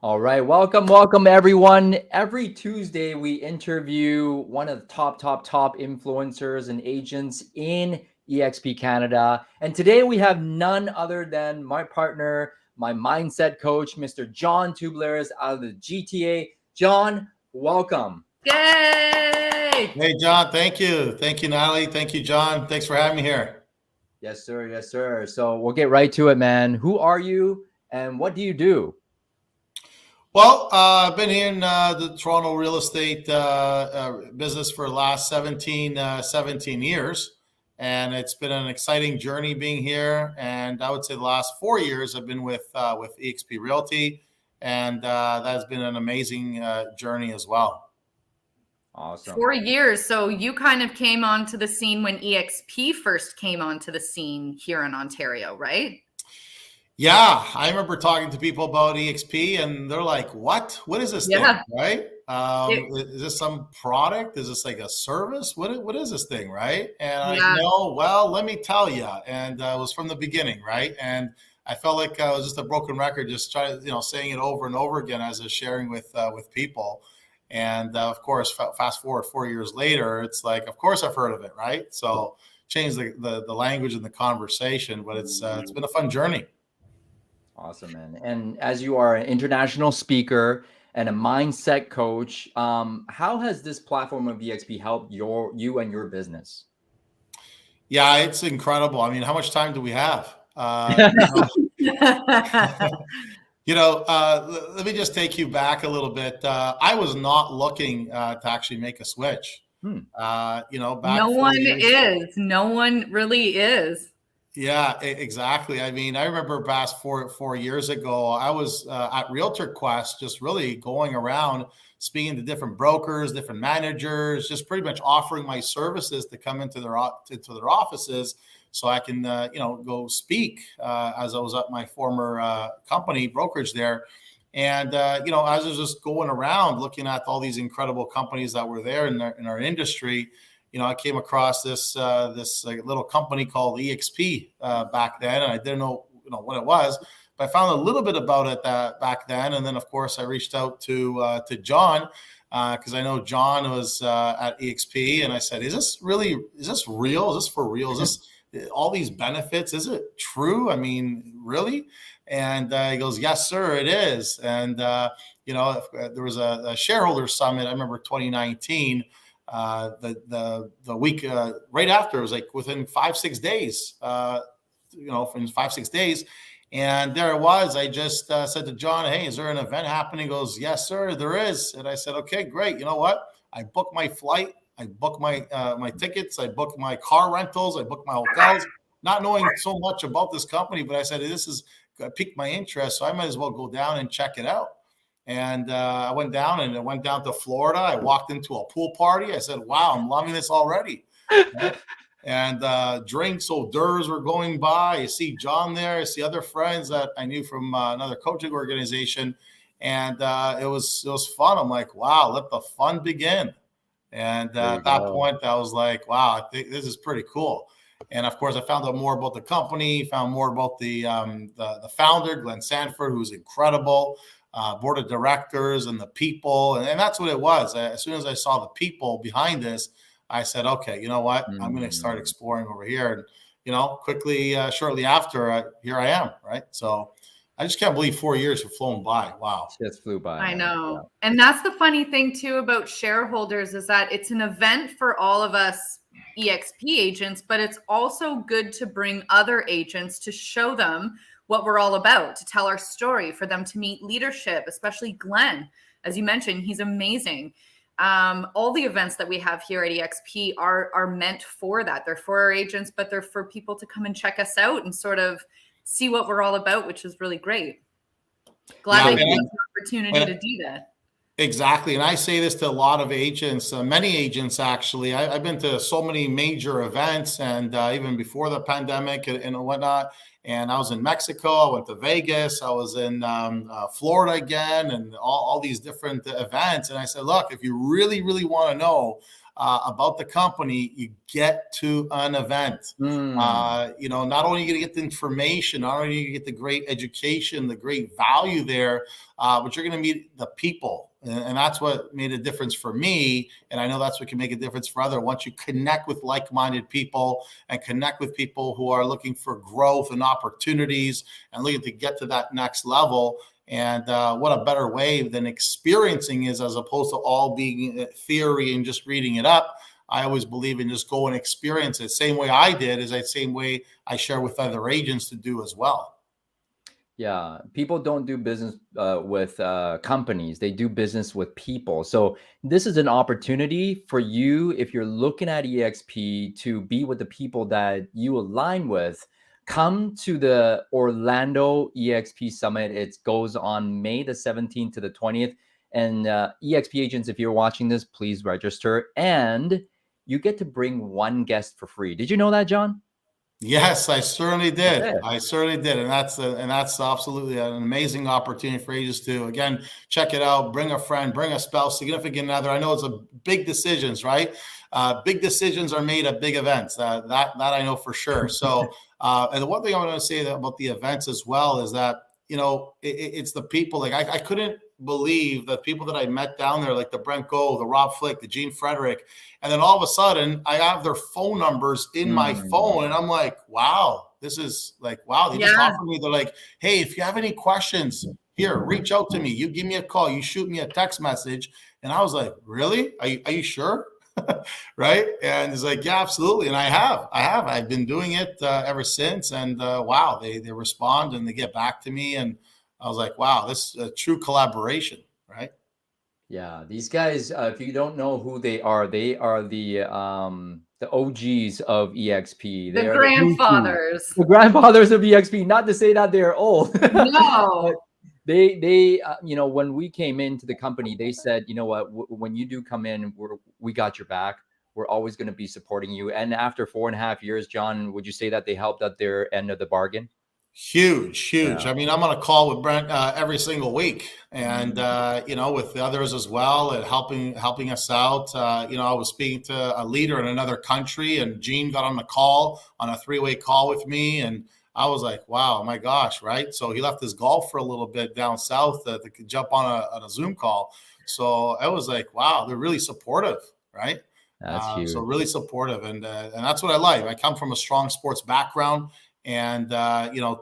All right, welcome everyone. Every Tuesday we interview one of the top influencers and agents in eXp Canada. And today we have none other than my partner, my mindset coach, Mr. John Toublaris out of the GTA. John, welcome. Yay! Hey, John, thank you. Thank you, Natalie. Thank you, John. Thanks for having me here. Yes, sir. Yes, sir. So we'll get right to it, man. Who are you and what do you do? Well, I've been here in the Toronto real estate business for the last 17 years. And it's been an exciting journey being here. And I would say the last 4 years I've been with eXp Realty. And that has been an amazing journey as well. Awesome. 4 years. So you kind of came onto the scene when eXp first came onto the scene here in Ontario, right? Yeah, I remember talking to people about eXp and they're like, what is this thing, right? Is this some product? Is this like a service? What is this thing, right? And I know, well, let me tell you. And it was from the beginning, right? And I felt like I was just a broken record, just trying to, saying it over and over again as I was sharing with people. And of course, fast forward 4 years later, it's like, of course I've heard of it, right? So change the language and the conversation, but it's been a fun journey. Awesome, man. And as you are an international speaker and a mindset coach, how has this platform of eXp helped you and your business? Yeah, it's incredible. I mean, how much time do we have? Let me just take you back a little bit. I was not looking to actually make a switch. Back no one is. No one really is. Yeah, exactly. I mean, I remember past four years ago, I was at Realtor Quest, just really going around speaking to different brokers, different managers, just pretty much offering my services to come into their offices, so I can go speak as I was at my former company brokerage there. And as I was just going around looking at all these incredible companies that were there in our industry, I came across this little company called eXp back then, and I didn't know what it was, but I found a little bit about it back then. And then, of course, I reached out to John because I know John was at eXp, and I said, "Is this real? Is this for real? Is this all these benefits? Is it true? I mean, really?" And he goes, "Yes, sir, it is." And there was a shareholder summit. I remember 2019. The week right after, it was like within 5-6 days, from 5-6 days. And there it was. I just said to John, "Hey, is there an event happening?" He goes, "Yes, sir, there is." And I said, "Okay, great. You know what? I booked my flight. I booked my tickets. I booked my car rentals. I booked my hotels, not knowing so much about this company. But I said, this has piqued my interest, so I might as well go down and check it out." And I went down to Florida. I walked into a pool party. I said, "Wow, I'm loving this already." And drinks, hors d'oeuvres were going by. I see John there. I see other friends that I knew from another coaching organization. And it was fun. I'm like, wow, let the fun begin. And at that point, I was like, wow, I think this is pretty cool. And of course, I found out more about the company, found more about the founder, Glenn Sanford, who's incredible. Board of directors and the people. And that's what it was. As soon as I saw the people behind this, I said, okay, you know what? I'm going to start exploring over here. And, quickly, shortly after, here I am, right? So I just can't believe 4 years have flown by. Wow. Just flew by. I know. Yeah. And that's the funny thing, too, about shareholders is that it's an event for all of us eXp agents, but it's also good to bring other agents to show them what we're all about, to tell our story, for them to meet leadership, especially Glenn. As you mentioned, he's amazing. All the events that we have here at eXp are meant for that. They're for our agents, but they're for people to come and check us out and sort of see what we're all about, which is really great. Glad they gave us an opportunity to do that. Exactly. And I say this to a lot of agents, many agents, actually. I've been to so many major events, and even before the pandemic and whatnot. And I was in Mexico, I went to Vegas, I was in Florida again, and all these different events. And I said, look, if you really, really want to know about the company, you get to an event. Not only are you going to get the information, not only are you going to get the great education, the great value there, but you're going to meet the people. And that's what made a difference for me. And I know that's what can make a difference for others. Once you connect with like-minded people and connect with people who are looking for growth and opportunities and looking to get to that next level. And what a better way than experiencing is, as opposed to all being theory and just reading it up. I always believe in just go and experience it. Same way I did is the same way I share with other agents to do as well. Yeah, people don't do business with companies. They do business with people. So this is an opportunity for you, if you're looking at eXp, to be with the people that you align with. Come to the Orlando eXp Summit. It goes on May the 17th to the 20th. And eXp agents, if you're watching this, please register. And you get to bring one guest for free. Did you know that, John? Yes, I certainly did. Okay. I certainly did. And that's absolutely an amazing opportunity for agents to, again, check it out, bring a friend, bring a spouse, significant other. I know it's a big decisions, right? Big decisions are made at big events. That I know for sure. So, and the one thing I want to say about the events as well is that, it's the people. Like I couldn't believe the people that I met down there, like the Brent Goh, the Rob Flick, the Gene Frederick. And then all of a sudden I have their phone numbers in my phone. And I'm like, wow, this is like, wow. They just offered me, they're like, hey, if you have any questions here, reach out to me. You give me a call, you shoot me a text message. And I was like, really? Are you sure? Right. And it's like, yeah, absolutely. And I've been doing it ever since. And wow, they respond and they get back to me. And I was like, wow, this is a true collaboration. Right. Yeah. These guys, if you don't know who they are the OGs of eXp. The grandfathers. The grandfathers of eXp. Not to say that they're old. No. They when we came into the company, they said, you know what, when you do come in, we got your back. We're always going to be supporting you. And after 4.5 years, John, would you say that they helped at their end of the bargain? Huge. Yeah. I mean, I'm on a call with Brent every single week, and with the others as well, and helping us out. I was speaking to a leader in another country, and Gene got on the call on a 3-way call with me, and I was like, wow, my gosh, right? So he left his golf for a little bit down south to jump on a Zoom call. So I was like, wow, they're really supportive, right? That's huge. So really supportive, and that's what I like. I come from a strong sports background, and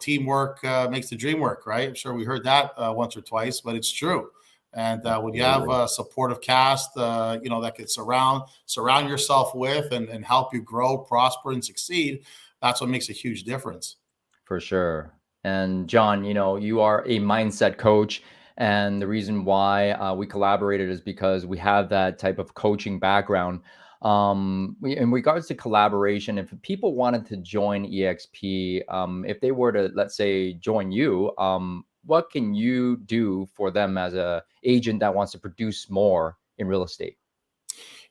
teamwork makes the dream work, right? I'm sure we heard that once or twice, but it's true. And when you have a supportive cast, that could surround yourself with and help you grow, prosper, and succeed, that's what makes a huge difference. For sure. And John, you are a mindset coach. And the reason why we collaborated is because we have that type of coaching background. In regards to collaboration, if people wanted to join eXp, if they were to, let's say, join you, what can you do for them as a agent that wants to produce more in real estate?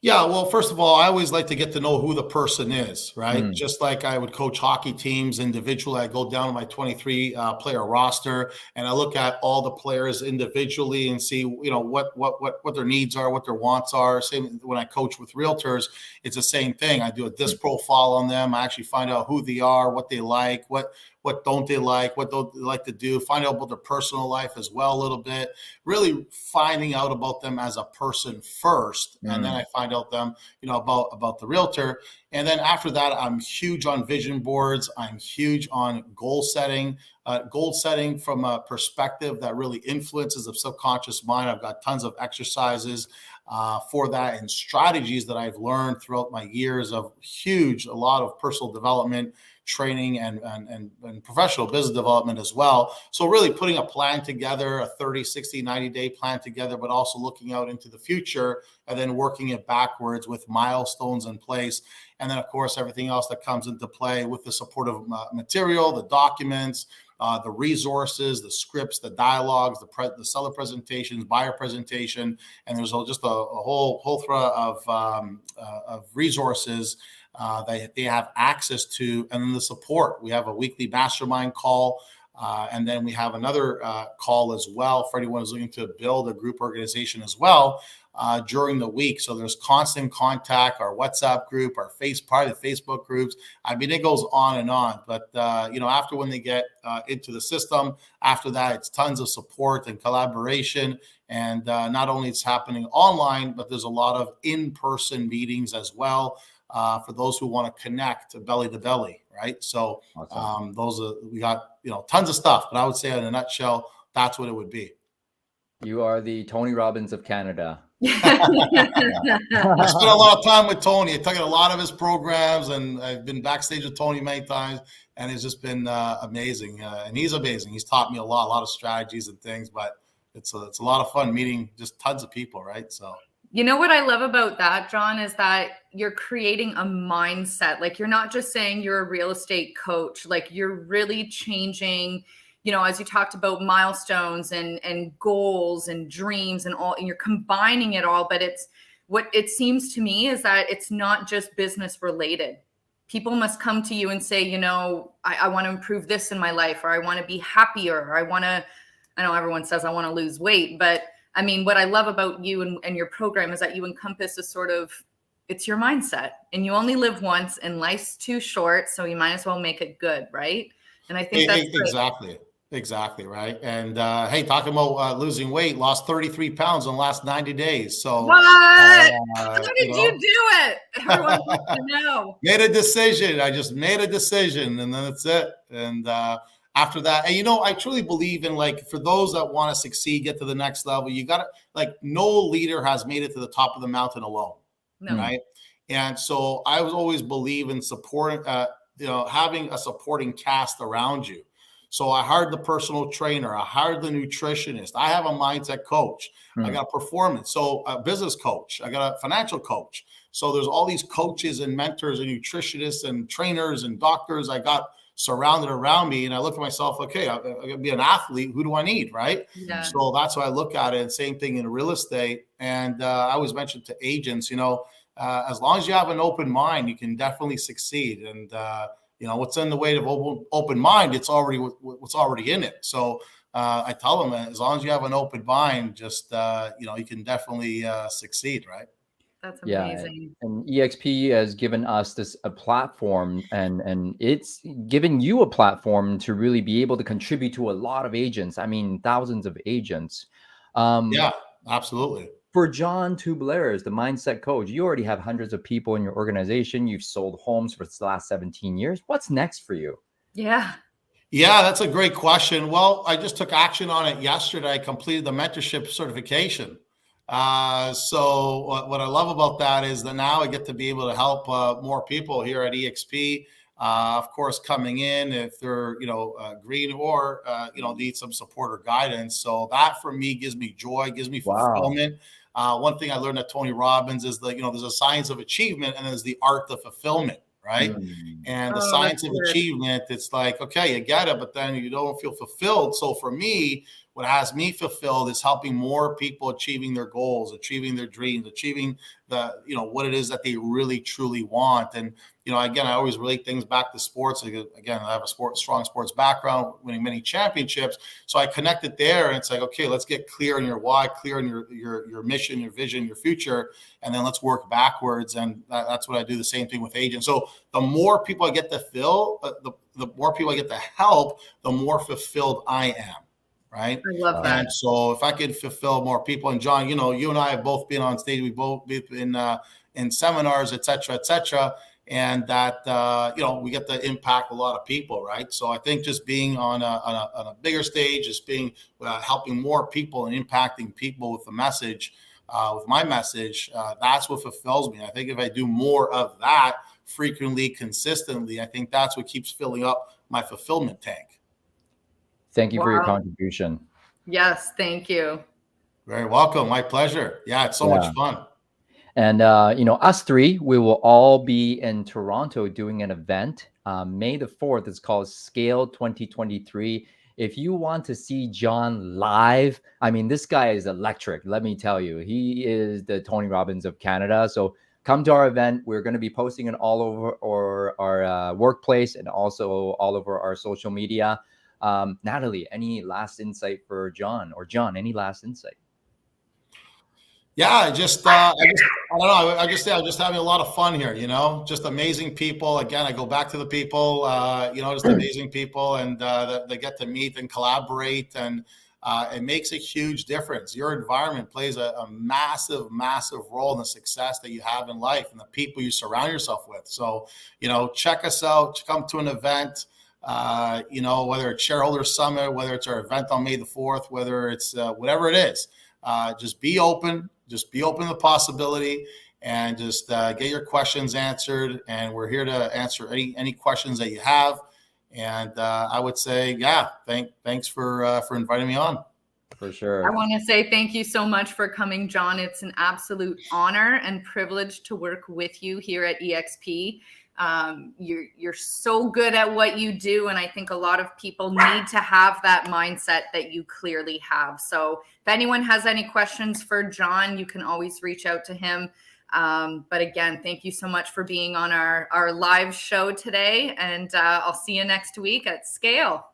Yeah, well, first of all, I always like to get to know who the person is, right? Just like I would coach hockey teams individually, I go down to my 23 player roster and I look at all the players individually and see, what their needs are, what their wants are. Same when I coach with realtors, it's the same thing. I do a disc profile on them. I actually find out who they are, what they like, what don't they like, what don't they like to do, find out about their personal life as well a little bit, really finding out about them as a person first. And then I find out them, about the realtor. And then after that, I'm huge on vision boards. I'm huge on goal setting from a perspective that really influences the subconscious mind. I've got tons of exercises for that and strategies that I've learned throughout my years of a lot of personal development, training and professional business development as well. So really putting a plan together, a 30, 60, 90-day plan together, but also looking out into the future and then working it backwards with milestones in place. And then, of course, everything else that comes into play with the supportive material, the documents, the resources, the scripts, the dialogues, the seller presentations, buyer presentation, and there's just a whole plethora of resources that they have access to. And then the support. We have a weekly mastermind call. And then we have another call as well for anyone who's looking to build a group organization as well. during the week. So there's constant contact, our WhatsApp group, our private Facebook groups. I mean, it goes on and on. But, after when they get into the system, after that, it's tons of support and collaboration. And not only it's happening online, but there's a lot of in-person meetings as well for those who want to connect belly to belly, right? So awesome. We got, tons of stuff. But I would say in a nutshell, that's what it would be. You are the Tony Robbins of Canada. I spent a lot of time with Tony. I took a lot of his programs, and I've been backstage with Tony many times, and it's just been amazing. And he's amazing. He's taught me a lot of strategies and things, but it's a lot of fun meeting just tons of people, right? So. You know what I love about that, John, is that you're creating a mindset. Like, you're not just saying you're a real estate coach, like you're really changing, as you talked about milestones and goals and dreams and all, and you're combining it all. But what it seems to me is that it's not just business related. People must come to you and say, I want to improve this in my life, or I want to be happier, or I know everyone says I want to lose weight, but I mean, what I love about you and your program is that you encompass it's your mindset, and you only live once, and life's too short. So you might as well make it good. Right. And I think that's exactly. Right. And hey, talking about losing weight, lost 33 pounds in the last 90 days. So what? How did you do it? Everyone wants to know. Made a decision. I just made a decision, and then that's it. And, after that, and I truly believe in, like, for those that want to succeed, get to the next level, you got to, like, no leader has made it to the top of the mountain alone. No. Right. And so I was always believe in supporting, having a supporting cast around you. So I hired the personal trainer, I hired the nutritionist, I have a mindset coach, I got a performance, so a business coach, I got a financial coach. So there's all these coaches and mentors and nutritionists and trainers and doctors I got surrounded around me, and I look at myself, okay, I'm gonna be an athlete. Who do I need, right? Yeah. So that's how I look at it. Same thing in real estate. And I always mention to agents, as long as you have an open mind, you can definitely succeed. And what's in the way of open mind, it's already what's already in it. So I tell them, as long as you have an open mind, just you can definitely succeed, right? That's amazing. Yeah, and eXp has given us a platform, and it's given you a platform to really be able to contribute to a lot of agents. I mean, thousands of agents. Yeah, absolutely. For John Toublaris, the mindset coach, you already have hundreds of people in your organization. You've sold homes for the last 17 years. What's next for you? Yeah, that's a great question. Well, I just took action on it yesterday. I completed the mentorship certification. So what I love about that is that now I get to be able to help more people here at eXp. Of course, coming in if they're green or need some support or guidance. So that for me gives me joy, gives me fulfillment. One thing I learned at Tony Robbins is that there's a science of achievement and there's the art of fulfillment. Right. And the science of achievement, it's like, okay, you get it, but then you don't feel fulfilled. So for me, what has me fulfilled is helping more people achieving their goals, achieving their dreams, achieving what it is that they really, truly want. And, again, I always relate things back to sports. Again, I have a strong sports background, winning many championships. So I connect it there, and it's like, okay, let's get clear on your why, clear on your mission, your vision, your future, and then let's work backwards. And that's what I do. The same thing with agents. So the more people I get to fill, the more people I get to help, the more fulfilled I am. Right. I love that. And so if I could fulfill more people, and John, you and I have both been on stage. We both been in seminars, et cetera, and that, we get to impact a lot of people. Right. So I think just being on a bigger stage, just being helping more people and impacting people with the message, with my message, that's what fulfills me. I think if I do more of that frequently, consistently, I think that's what keeps filling up my fulfillment tank. Thank you for your contribution. Yes, thank you. Very welcome. My pleasure. Yeah, it's so much fun. And, us three, we will all be in Toronto doing an event. May the 4th. It's called Scale 2023. If you want to see John live, I mean, this guy is electric. Let me tell you, he is the Tony Robbins of Canada. So come to our event. We're going to be posting it all over our workplace and also all over our social media. Nathalie, any last insight for John? Or John, any last insight? Yeah, I don't know. I just having a lot of fun here, you know, just amazing people. Again, I go back to the people, you know, just amazing people, and that they get to meet and collaborate, and it makes a huge difference. Your environment plays a massive, massive role in the success that you have in life and the people you surround yourself with. So, you know, check us out, come to an event, you know, whether it's Shareholder Summit, whether it's our event on May the 4th, whether it's whatever it is, just be open. Just be open to the possibility, and just get your questions answered. And we're here to answer any questions that you have. And I would say, yeah, thanks for inviting me on. For sure. I want to say thank you so much for coming, John. It's an absolute honor and privilege to work with you here at eXp. You're so good at what you do, and I think a lot of people need to have that mindset that you clearly have. So if anyone has any questions for John, you can always reach out to him. But again, thank you so much for being on our live show today, and I'll see you next week at Scale.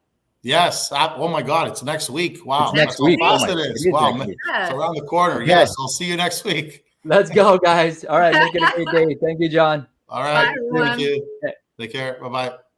Yes. Oh my God, it's next week. Wow. It's next week. How fast it is. Wow. It's around the corner. Yes. I'll see you next week. Let's go, guys. All right. Make it a great day. Thank you, John. All right. Bye, Thank you. Take care. Bye-bye.